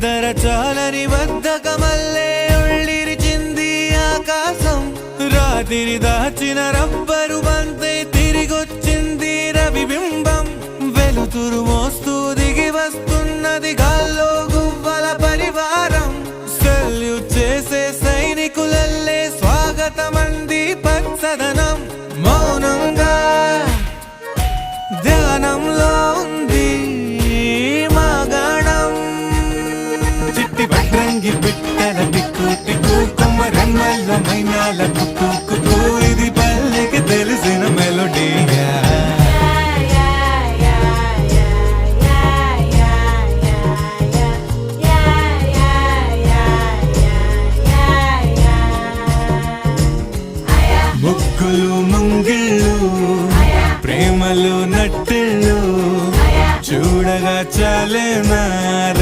నిద్ర చాలని బద్ధకమల్లే ఉళ్ళిరిచింది ఆకాశం రాత్రి దాచిన రబ్బరు బంతే తిరిగొచ్చింది రవిబింబం వెలుతురు మోస్తూ దిగి వస్తున్నది గాల్లో గువ్వల పరివారం సెల్యూట్ చేసే సైనికులల్లే స్వాగతమంది పచ్చదనం మౌనంగా ధ్యానంలో ఉంది మాగాణం చిట్టి భద్రంగి పిట్టల టిక్కు టిక్కు కొమ్మరన్నల్ల మైనాల కుక్కు కుక్కు ఇది పల్లెకి తెలిసిన మెలోడీయా ముగ్గులు ముంగిళ్ళు ప్రేమలు నట్టిళ్ళు చూడగా చాలేనా